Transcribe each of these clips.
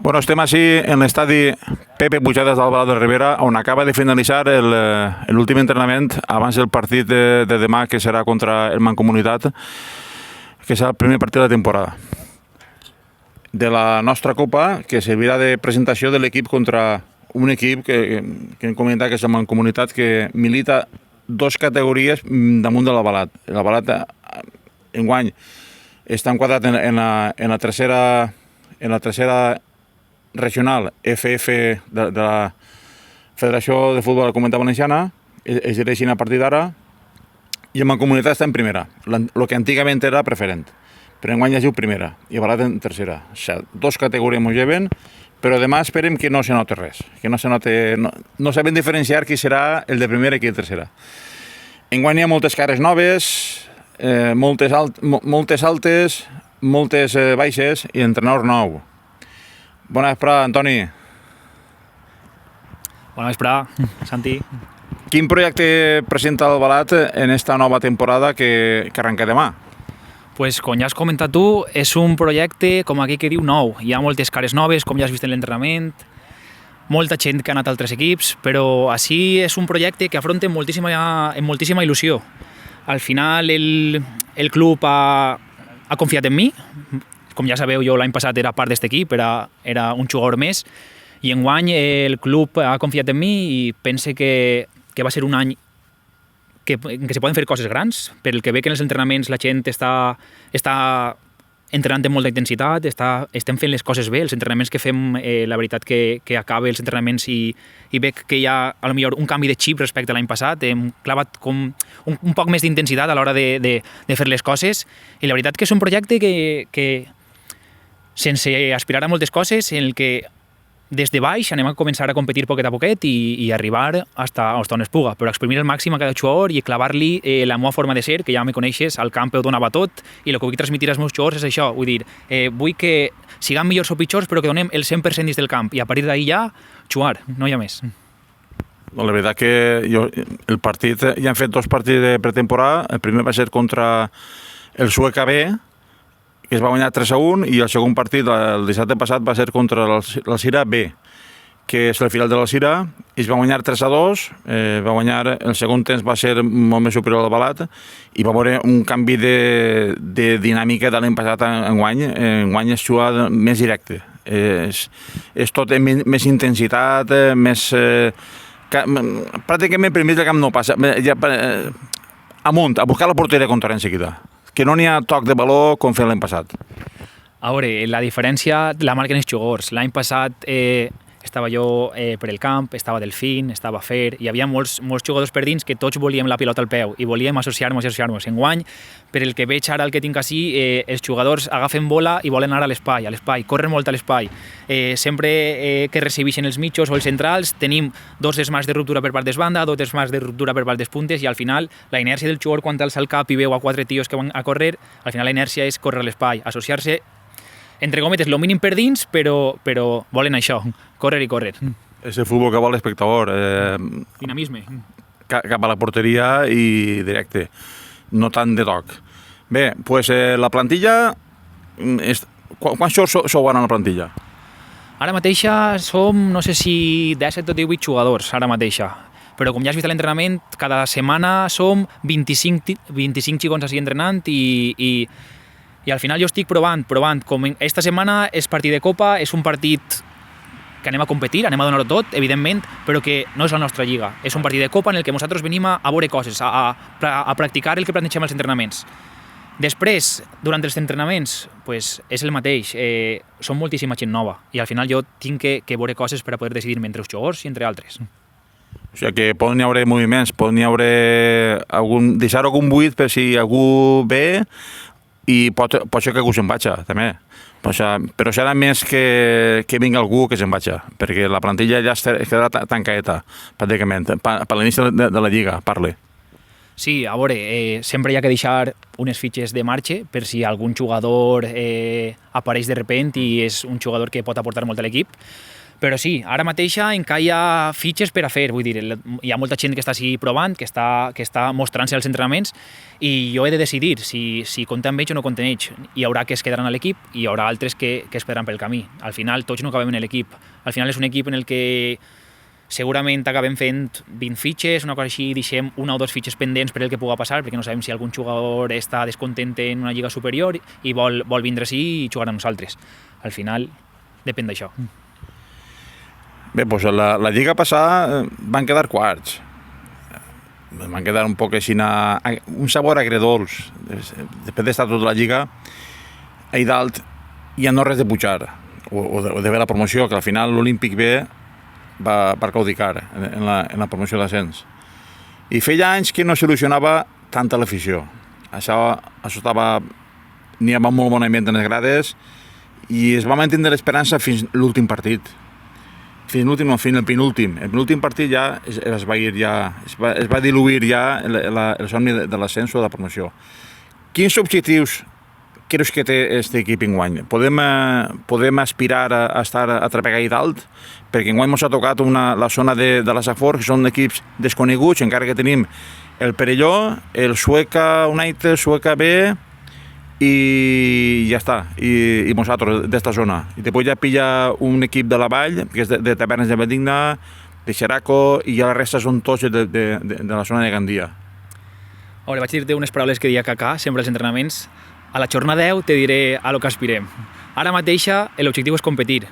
Bueno, estem així en l'estadi Pepe Pujadas d'Albalà de Ribera, on acaba de finalitzar l'últim entrenament abans del partit de demà, que serà contra el Mancomunitat, que serà el primer partit de la temporada. De la nostra Copa, que servirà de presentació de l'equip contra un equip que hem comentat, que és el Mancomunitat, que milita dues categories damunt de l'Albalat. L'Albalat, enguany, està enquadrat en la tercera regional FF de la Federació de Futbol de la Comunitat Valenciana, es dirigeixen a partir d'ara, i el Mancomunitat està en primera, el que antigament era preferent, però enguany ja es diu primera, i Albalat en tercera. O sigui, dos categories ens lleven, però demà esperem que no se note res, que no se note, no sabem diferenciar qui serà el de primera i qui de tercera. Enguany hi ha moltes cares noves, moltes altes, moltes baixes i entrenador nou. Bona vesprada, Antoni. Bona vesprada, Santi. Quin projecte presenta l'Albalat en esta nova temporada que arrenca demà? Pues, com ja has comentat tu, és un projecte, com aquí que diu, nou. Hi ha moltes cares noves, com ja has vist en l'entrenament, molta gent que ha anat a altres equips, però així és un projecte que afronta amb moltíssima il·lusió. Al final el club ha confiat en mi. Com ja sabeu, jo l'any passat era part d'aquest equip, era un jugador més, i enguany el club ha confiat en mi i pense que va ser un any que se poden fer coses grans, pel que ve que en els entrenaments la gent està entrenant amb molta intensitat, estem fent les coses bé, els entrenaments que fem, la veritat que acaba els entrenaments i veig que hi ha a lo millor un canvi de xip respecte a l'any passat, hem clavat com un poc més d'intensitat a l'hora de fer les coses, i la veritat que és un projecte que sense aspirar a moltes coses, en el que des de baix anem a començar a competir poquet a poquet i arribar hasta on es puga, però exprimir al màxim a cada jugador i clavar-li la meva forma de ser, que ja me coneixes, al camp ho donava tot, i el que vull transmetre als meus jugadors és això, vull dir, vull que siguem millors o pitjors, però que donem el 100% dins del camp, i a partir d'ahir ja, jugar, no hi ha més. La veritat que el partit, ja hem fet dos partits de pretemporada, el primer va ser contra el Sueca B, que es va guanyar 3-1, i el segon partit, el dissabte passat, va ser contra l'Alzira B, que és el final de l'Alzira, i es va guanyar 3-2, el segon temps va ser molt més superior al Albalat, i va haver un canvi de dinàmica de l'any passat a enguany. Enguany es juga més directe, és tot més intensitat, més... pràcticament per mig del camp no passa, amunt, a buscar la porteria contra en seguida, que no n'hi ha toc de baló com fent l'any passat. A veure, la diferència la marquen els jugadors. L'any passat estava jo per el camp, estava Delfín, estava Fer, hi havia molts jugadors per dins que tots volíem la pilota al peu i volíem associar-nos. Enguany, per el que veig ara el que tinc així, els jugadors agafen bola i volen anar a l'espai, corren molt a l'espai. Sempre que recibeixen els mitjos o els centrals tenim dos desmarcs de ruptura per part d'esbanda, dos desmarcs de ruptura per part dels puntes, i al final la inèrcia del jugador quan alça el cap i veu a quatre tios que van a córrer, al final la inèrcia és córrer a l'espai, associar-se entre cometes, el mínim per dins, però volen això, córrer i córrer. És el futbol que vol l'espectador. Dinamisme. Cap a la porteria i directe, no tant de toc. Bé, doncs la plantilla... Quants sou ara en la plantilla? Ara mateixa som, no sé si 17 o 18 jugadors, ara mateixa. Però com ja has vist a l'entrenament, cada setmana som 25 xicons així entrenant i al final jo estic provant. Com esta setmana és partit de Copa, és un partit que anem a competir, anem a donar-ho tot, evidentment, però que no és la nostra lliga. És un partit de Copa en el que nosaltres venim a veure coses, a practicar el que plantegem als entrenaments. Després, durant els entrenaments, pues, és el mateix. Som moltíssima gent nova i al final jo tinc que veure coses per a poder decidir-me entre els jugadors i entre altres. O sigui que poden haver moviments, poden haver deixar algun buit per si algú ve, i pot ser que algú se'n vagi, també. Però serà més que vingui algú que se'n vagi, perquè la plantilla ja quedarà tancadeta, pràcticament, per l'inici de la Lliga, parle. Sí, a veure, sempre hi ha que deixar unes fitxes de marxa per si algun jugador apareix de repent i és un jugador que pot aportar molt a l'equip, Però sí, ara mateix encara hi ha fitxes per a fer, vull dir, hi ha molta gent que està així provant, que està mostrant-se als entrenaments, i jo he de decidir si compte amb ells o no compte amb ells. Hi haurà que es quedaran a l'equip i hi haurà altres que es quedaran pel camí. Al final tots no acabem en l'equip. Al final és un equip en el que segurament acabem fent 20 fitxes, una cosa així, deixem una o dues fitxes pendents per el que pugui passar, perquè no sabem si algun jugador està descontent en una lliga superior i vol vindre així i jugar amb nosaltres. Al final depèn d'això. Bé, doncs la lliga passada van quedar quarts. Van quedar un poc així, un sabor agredolç. Després d'estar tota la lliga, ahí dalt ja no res de pujar, o de veure la promoció, que al final l'Olímpic B va claudicar en la promoció d'ascens. I feia anys que no solucionava tanta l'afició. Això estava... N'hi havia molt bon ambient en les grades i es va mantenir l'esperança fins l'últim partit. Fins el penúltim. El penúltim partit ja es va diluir ja el somni de l'ascens o de la promoció. Quins objectius creus que té aquest equip enguany? Podem aspirar a estar a treballar allà dalt? Perquè enguany ens ha tocat la zona de la Safor, que són equips desconeguts, encara que tenim el Perelló, el Sueca United, Sueca B, i ja està, i nosaltres d'esta zona. I després ja pilla un equip de la Vall, que és de Tavernes de Bendigna, de Xeraco, i ja la resta són tots de la zona de Gandia. Ara vaig dir-te unes paraules que deia Kaká sempre als entrenaments. A la jornada 10 te diré a lo que aspirem. Ara mateixa l'objectiu és competir,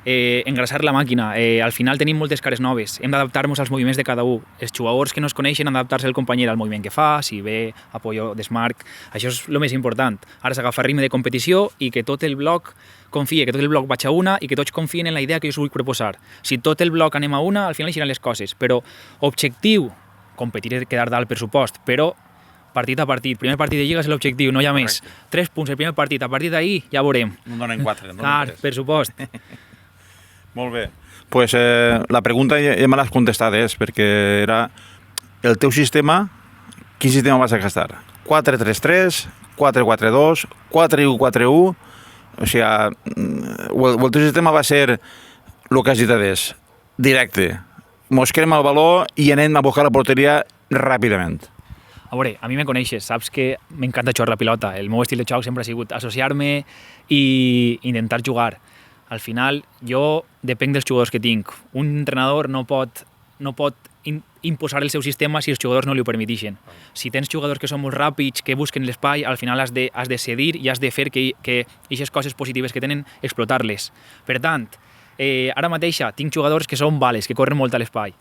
engrasar la màquina. Al final tenim moltes cares noves, hem d'adaptar-nos als moviments de cada un. Els jugadors que no es coneixen han d'adaptar-se al company al moviment que fa, si ve, apoyo, desmarc. Això és el més important. Ara s'agafa ritme de competició i que tot el bloc confie, que tot el bloc vaig a una i que tots confien en la idea que jo us vull proposar. Si tot el bloc anem a una, al final eixiran les coses. Però objectiu, competir és quedar dalt per supost, però partit a partit. Primer partit de Lliga és l'objectiu, no hi ha més. 3 punts el primer partit, a partir d'ahir ja veurem. No donen 4. Clar, per supost. Molt bé. Pues la pregunta ja me l'has contestat, perquè era el teu sistema, quin sistema vas a gastar? 4-3-3, 4-4-2, 4-1-4-1, o sigui, el teu sistema va ser el que has dit adés, directe. Mos crema el baló i anem a buscar la porteria ràpidament. A veure, a mi me coneixes, saps que m'encanta jugar la pilota. El meu estil de joc sempre ha sigut associar-me i intentar jugar. Al final, jo depenc dels jugadors que tinc. Un entrenador no pot imposar el seu sistema si els jugadors no li ho permeteixen. Si tens jugadors que són molt ràpids, que busquen l'espai, al final has de cedir i has de fer que aquestes coses positives que tenen, explotar-les. Per tant, ara mateixa tinc jugadors que són bales, que corren molt a l'espai.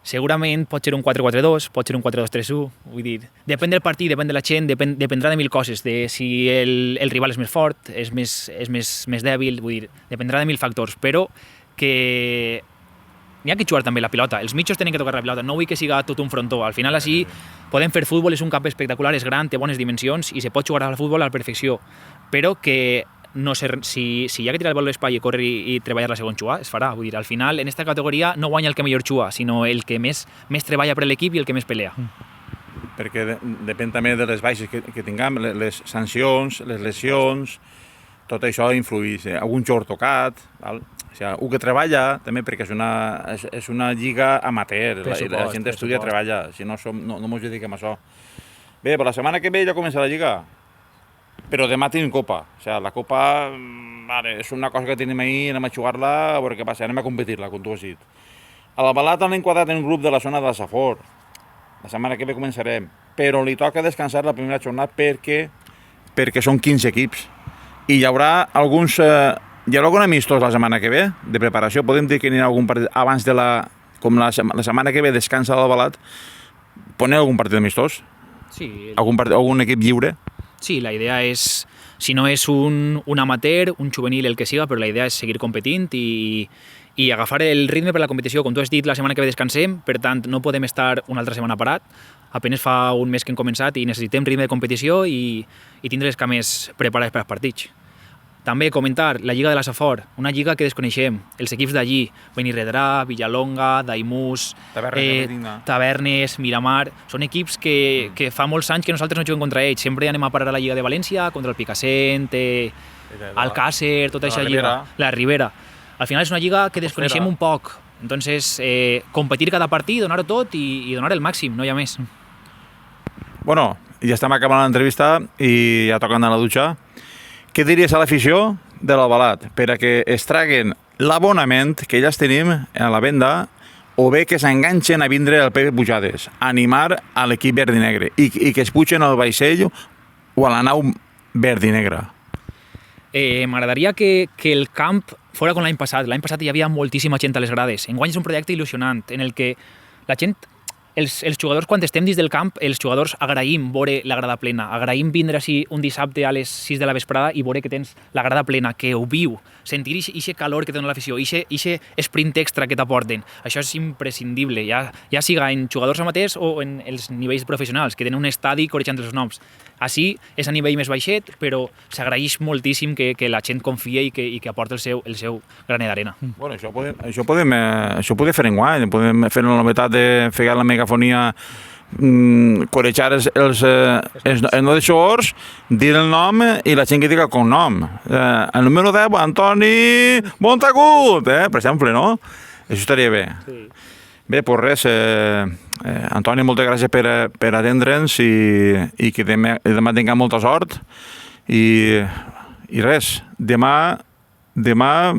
Segurament pot ser un 4-4-2, pot ser un 4-2-3-1, vull dir, depèn del partit, depèn de la gent, dependrà de mil coses, de si el rival és més fort, és més dèbil, vull dir, dependrà de mil factors, però que n'hi ha que jugar també la pilota, els mitjos tenen que tocar la pilota, no vull que siga tot un frontó, al final així podem fer futbol, és un camp espectacular, és gran, té bones dimensions i se pot jugar al futbol a la perfecció, però que no sé, si hi ha que tirar el bal a l'espai i córrer i treballar la segona xua, es farà. Vull dir, al final, en aquesta categoria no guanya el que millor xua, sinó el que més treballa per l'equip i el que més pelea. Perquè depèn també de les baixes que tinguem, les sancions, les lesions, tot això influeix. Algun jugador tocat, val? O sigui, un que treballa també, perquè és una lliga amateur, la gent estudia i treballa, si no ens dediquem a això. Bé, però la setmana que ve ja comença la lliga. Però demà tenim Copa. O sigui, la Copa és una cosa que tenim ahir, anem a jugar-la, a veure què passa, anem a competir-la, com tu has dit. A la Balat l'hem quadrat en un grup de la zona de la Safor. La setmana que ve començarem. Però li toca descansar la primera jornada perquè són 15 equips. I hi haurà alguns... Hi haurà algun amistós la setmana que ve, de preparació. Podem dir que n'hi ha algun partit abans de la... Com la setmana que ve descansa la Balat, poneu algun partit amistós? Sí. Algun equip lliure? Sí, la idea és, si no és un amateur, un juvenil, el que siga, però la idea és seguir competint i agafar el ritme per la competició. Com tu has dit, la setmana que ve descansem, per tant, no podem estar una altra setmana parat. Apenas fa un mes que hem començat i necessitem ritme de competició i tindre les cames preparades per als partits. També comentar la Lliga de la Safor, una lliga que desconeixem. Els equips d'allí, Benirredrà, Villalonga, Daimús, Tavernes, Miramar, són equips que fa molts anys que nosaltres no juguem contra ells. Sempre anem a parar a la Lliga de València, contra el Picassent, Alcàsser, tota aquesta lliga, la Ribera. al final és una lliga que desconeixem un poc. Entonces, competir cada partit, donar-ho tot i donar el màxim, no hi ha més. Bueno, ja estem acabant l'entrevista i ja toca anar a la dutxa. Què diries a l'afició de l'Albalat per a que es traguen l'abonament que ja tenim a la venda o bé que s'enganxen a vindre al Pepe Pujades, a animar a l'equip verd i negre i que es pugen al vaixell o a la nau verd i negra? M'agradaria que el camp fora com l'any passat. L'any passat hi havia moltíssima gent a les grades. Enguany és un projecte il·lusionant en el que la gent, els jugadors, quan estem dins del camp, els jugadors agraïm veure la grada plena, agraïm vindre així un dissabte a les 6 de la vesprada i veure que tens la grada plena, que ho viu, sentir aquest calor que te dona l'afició, aquest sprint extra que t'aporten. Això és imprescindible, ja siga en jugadors amateurs o en els nivells professionals, que tenen un estadi corejant els noms. Així és a nivell més baixet, però s'agraeix moltíssim que la gent confia i que aporta el seu granet d'arena. Bueno, això podem fer enguany, podem fer la novetat de fer la megafonia, corejar els no jugadors, dir el nom i la gent que diga el cognom. El número 10, Antoni Montagut, per exemple, no? Això estaria bé. Sí. Bé, doncs res, Antoni, moltes gràcies per atendre'ns i que demà tinguem molta sort i res, demà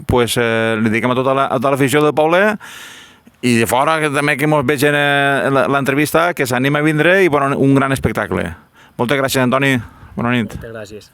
pues, li dediquem a tota l'afició del poble i de fora que també que ens vegin l'entrevista, que s'anima a vindre i un gran espectacle. Moltes gràcies, Antoni. Bona nit. Moltes gràcies.